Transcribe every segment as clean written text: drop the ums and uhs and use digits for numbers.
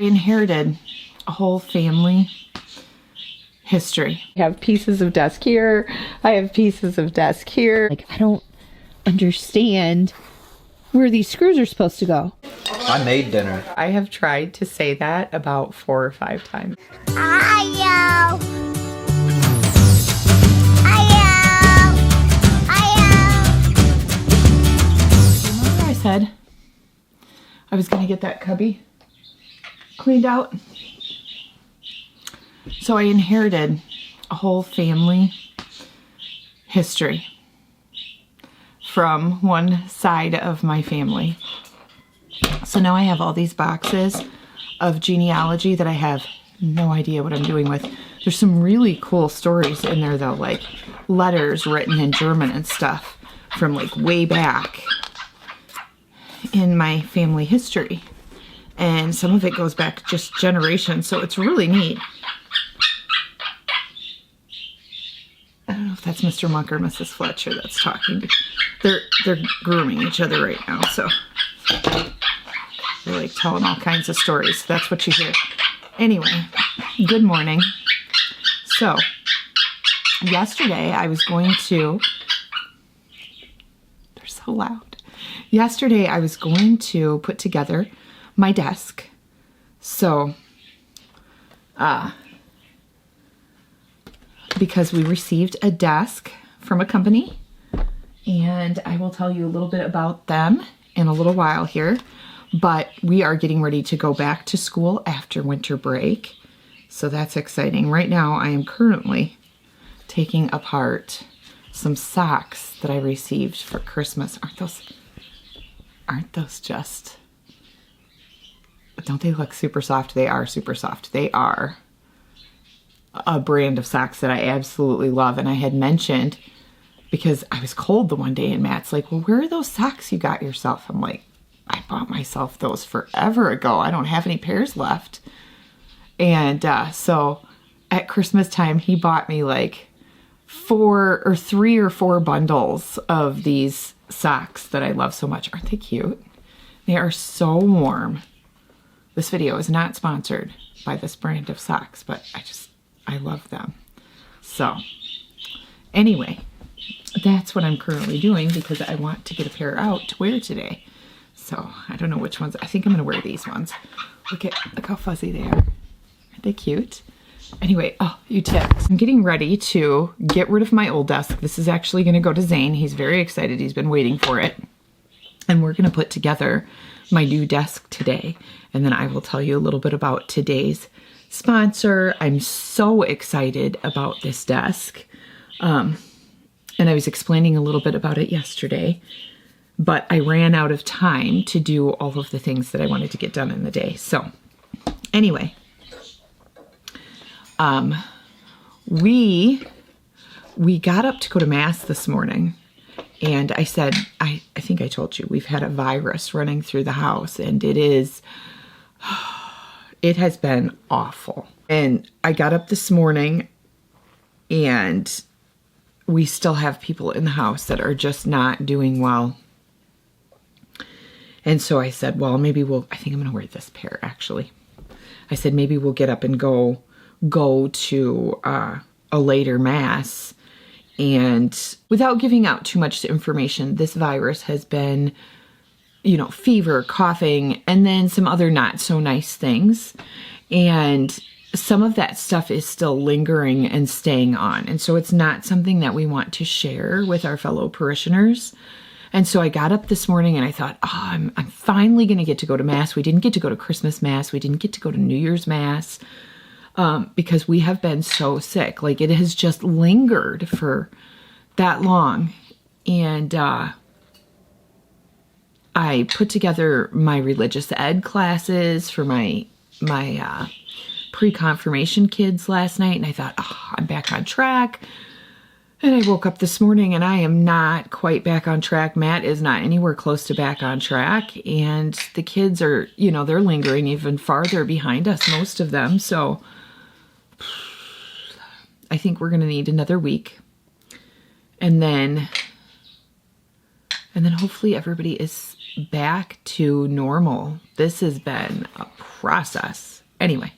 I inherited a whole family history. I have pieces of desk here. I have pieces of desk here. Like, I don't understand where these screws are supposed to go. I made dinner. I have tried to say that about 4 or 5 times. Remember I said I was gonna get that cubby cleaned out? So I inherited a whole family history from one side of my family. So now I have all these boxes of genealogy that I have no idea what I'm doing with. There's some really cool stories in there though, like letters written in German and stuff from like way back in my family history. And some of it goes back just generations, so it's really neat. I don't know if that's Mr. Monk or Mrs. Fletcher that's talking. They're grooming each other right now, so they're like telling all kinds of stories. That's what you hear. Anyway, good morning. So, yesterday I was going to... They're so loud. Yesterday I was going to put together my desk. So, because we received a desk from a company, and I will tell you a little bit about them in a little while here, but we are getting ready to go back to school after winter break, so that's exciting. Right now I am currently taking apart some socks that I received for Christmas. Aren't those just, don't they look super soft? They are super soft. They are a brand of socks that I absolutely love. And I had mentioned, because I was cold the one day and Matt's like, well, where are those socks you got yourself? I'm like, I bought myself those forever ago. I don't have any pairs left. And so at Christmas time, he bought me like 3 or 4 bundles of these socks that I love so much. Aren't they cute? They are so warm. This video is not sponsored by this brand of socks, but I love them. So anyway, that's what I'm currently doing because I want to get a pair out to wear today. So I don't know which ones. I think I'm going to wear these ones. Look how fuzzy they are. Aren't they cute? Anyway, you tips. I'm getting ready to get rid of my old desk. This is actually going to go to Zane. He's very excited. He's been waiting for it. And we're going to put together my new desk today. And then I will tell you a little bit about today's sponsor. I'm so excited about this desk. And I was explaining a little bit about it yesterday, but I ran out of time to do all of the things that I wanted to get done in the day. So anyway, we got up to go to Mass this morning, and I said, I think I told you, we've had a virus running through the house, and it has been awful. And I got up this morning, and we still have people in the house that are just not doing well. And so I said, well, maybe I think I'm going to wear this pair, actually. I said, maybe we'll get up and go to a later Mass. And without giving out too much information, this virus has been, fever, coughing, and then some other not so nice things. And some of that stuff is still lingering and staying on. And so it's not something that we want to share with our fellow parishioners. And so I got up this morning and I thought, I'm finally going to get to go to Mass. We didn't get to go to Christmas Mass. We didn't get to go to New Year's Mass because we have been so sick. Like, it has just lingered for that long. And I put together my religious ed classes for my pre-confirmation kids last night. And I thought, I'm back on track. And I woke up this morning and I am not quite back on track. Matt is not anywhere close to back on track. And the kids are, they're lingering even farther behind us, most of them. So I think we're going to need another week. And then hopefully everybody is back to normal. This has been a process. Anyway,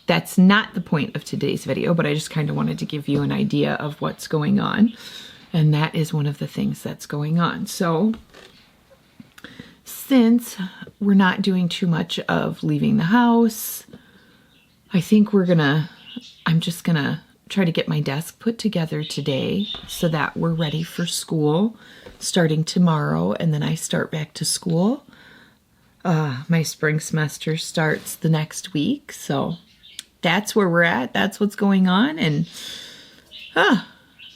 that's not the point of today's video, but I just kind of wanted to give you an idea of what's going on. And that is one of the things that's going on. So since we're not doing too much of leaving the house, I think I'm just gonna try to get my desk put together today so that we're ready for school starting tomorrow, and then I start back to school. My spring semester starts the next week, so that's where we're at. That's what's going on. And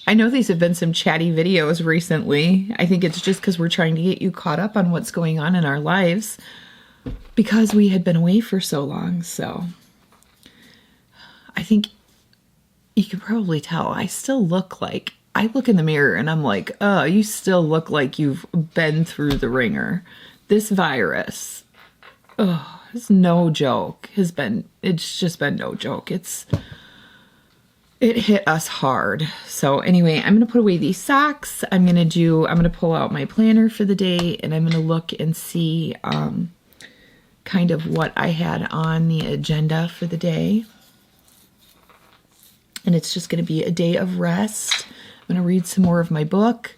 I know these have been some chatty videos recently. I think it's just because we're trying to get you caught up on what's going on in our lives because we had been away for so long. So I think you can probably tell I still look like, I look in the mirror and I'm like, oh, you still look like you've been through the ringer. This virus, it's no joke. It's just been no joke. It hit us hard. So anyway, I'm going to put away these socks. I'm going to pull out my planner for the day, and I'm going to look and see kind of what I had on the agenda for the day. And it's just going to be a day of rest. I'm going to read some more of my book.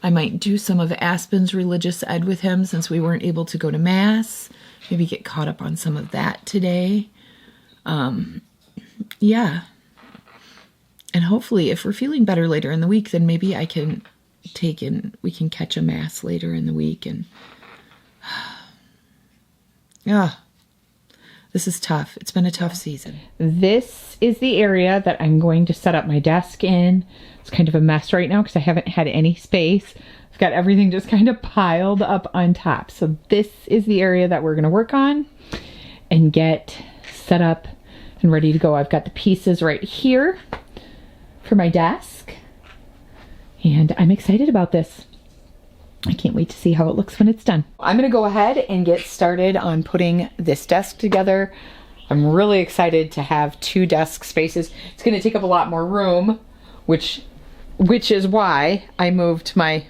I might do some of Aspen's religious ed with him since we weren't able to go to Mass. Maybe get caught up on some of that today. Yeah. And hopefully if we're feeling better later in the week, then maybe we can catch a Mass later in the week. And this is tough. It's been a tough season. This is the area that I'm going to set up my desk in. It's kind of a mess right now because I haven't had any space. I've got everything just kind of piled up on top. So this is the area that we're going to work on and get set up and ready to go. I've got the pieces right here for my desk, and I'm excited about this. I can't wait to see how it looks when it's done. I'm going to go ahead and get started on putting this desk together. I'm really excited to have 2 desk spaces. It's going to take up a lot more room, which is why I moved my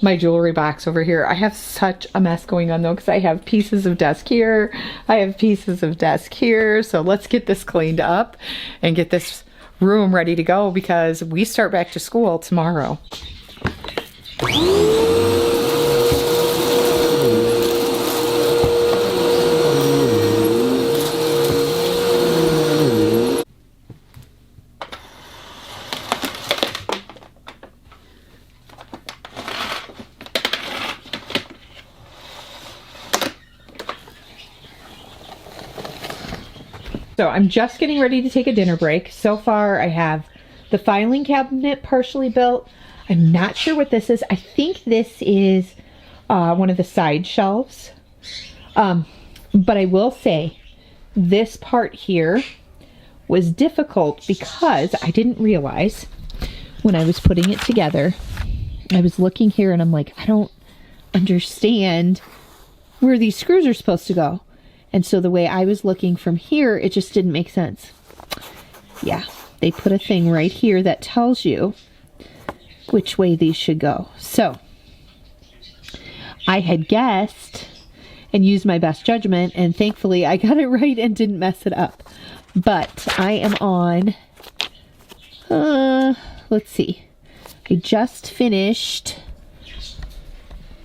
my jewelry box over here. I have such a mess going on though, because I have pieces of desk here. I have pieces of desk here. So let's get this cleaned up and get this room ready to go because we start back to school tomorrow. So I'm just getting ready to take a dinner break. So far I have the filing cabinet partially built. I'm not sure what this is. I think this is one of the side shelves. But I will say this part here was difficult because I didn't realize when I was putting it together. I was looking here and I'm like, I don't understand where these screws are supposed to go. And so the way I was looking from here, it just didn't make sense. Yeah, they put a thing right here that tells you which way these should go. So I had guessed and used my best judgment, and thankfully I got it right and didn't mess it up. But I am on, let's see. I just finished,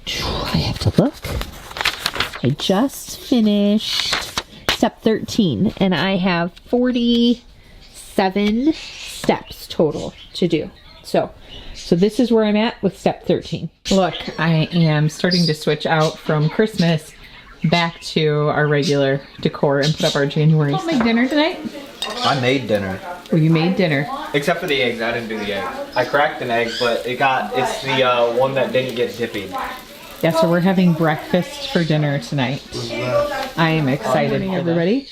I have to look. I just finished step 13, and I have 47 steps total to do. So this is where I'm at with step 13. Look, I am starting to switch out from Christmas back to our regular decor and put up our January stuff. Make dinner tonight? I made dinner. Oh, you made dinner. Except for the eggs, I didn't do the egg. I cracked an egg, but it's the one that didn't get dippy. Yeah, so we're having breakfast for dinner tonight. I am excited, everybody.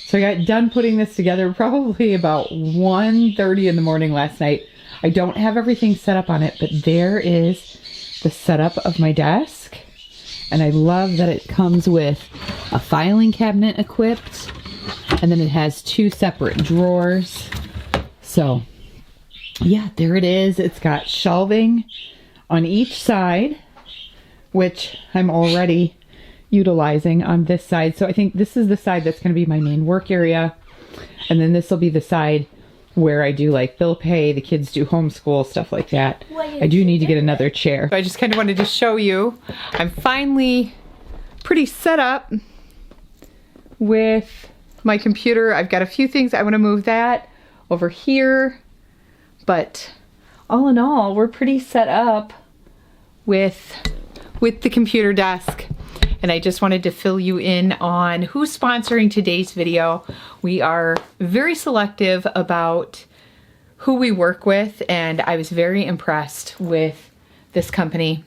So I got done putting this together probably about 1:30 in the morning last night. I don't have everything set up on it, but there is the setup of my desk. And I love that it comes with a filing cabinet equipped, and then it has 2 separate drawers. So yeah, there it is. It's got shelving on each side. which I'm already utilizing on this side. So I think this is the side that's going to be my main work area. And then this will be the side where I do like bill pay, the kids do homeschool, stuff like that. I do need to get another chair. I just kind of wanted to show you, I'm finally pretty set up with my computer. I've got a few things. I want to move that over here, but all in all, we're pretty set up with the computer desk. And I just wanted to fill you in on who's sponsoring today's video. We are very selective about who we work with, and I was very impressed with this company.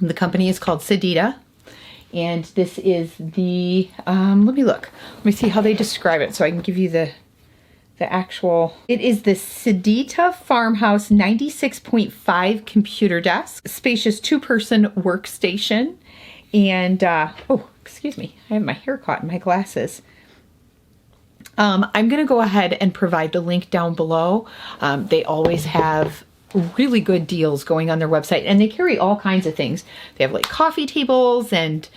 The company is called Sedeta, and this is the, let me see how they describe it so I can give you the actual, it is the Sedeta Farmhouse 96.5 computer desk, spacious 2-person workstation. And, oh, excuse me, I have my hair caught in my glasses. I'm going to go ahead and provide the link down below. They always have really good deals going on their website, and they carry all kinds of things. They have like coffee tables and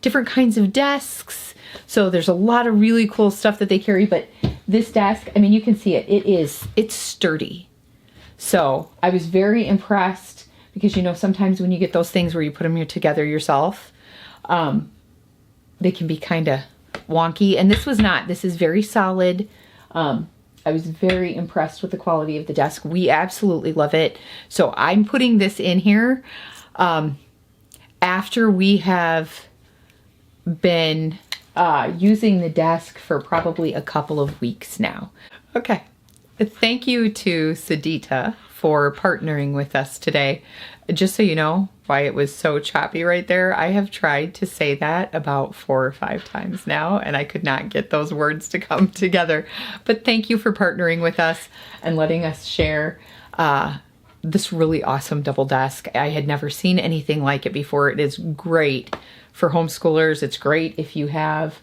different kinds of desks. So there's a lot of really cool stuff that they carry, but this desk, I mean, you can see it, it's sturdy. So I was very impressed. Because, you know, sometimes when you get those things where you put them together yourself, they can be kind of wonky. And this was not. This is very solid. I was very impressed with the quality of the desk. We absolutely love it. So I'm putting this in here after we have been using the desk for probably a couple of weeks now. Okay. Thank you to Sedeta for partnering with us today. Just so you know why it was so choppy right there, I have tried to say that about 4 or 5 times now, and I could not get those words to come together. But thank you for partnering with us and letting us share this really awesome double desk. I had never seen anything like it before. It is great for homeschoolers. It's great if you have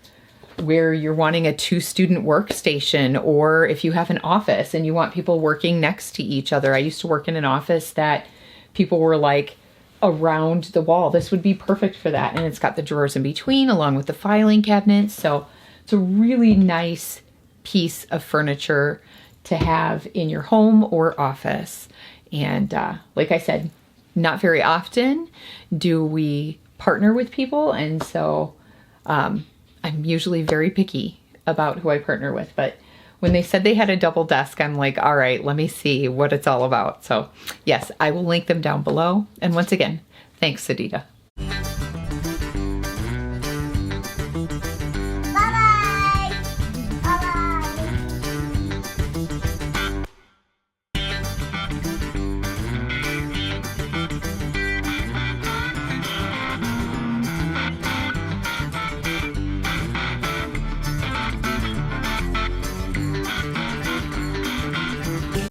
where you're wanting a 2-student workstation, or if you have an office and you want people working next to each other. I used to work in an office that people were like around the wall. This would be perfect for that. And it's got the drawers in between along with the filing cabinets. So it's a really nice piece of furniture to have in your home or office. And like I said, not very often do we partner with people. And so I'm usually very picky about who I partner with, but when they said they had a double desk, I'm like, all right, let me see what it's all about. So yes, I will link them down below. And once again, thanks, Sedeta.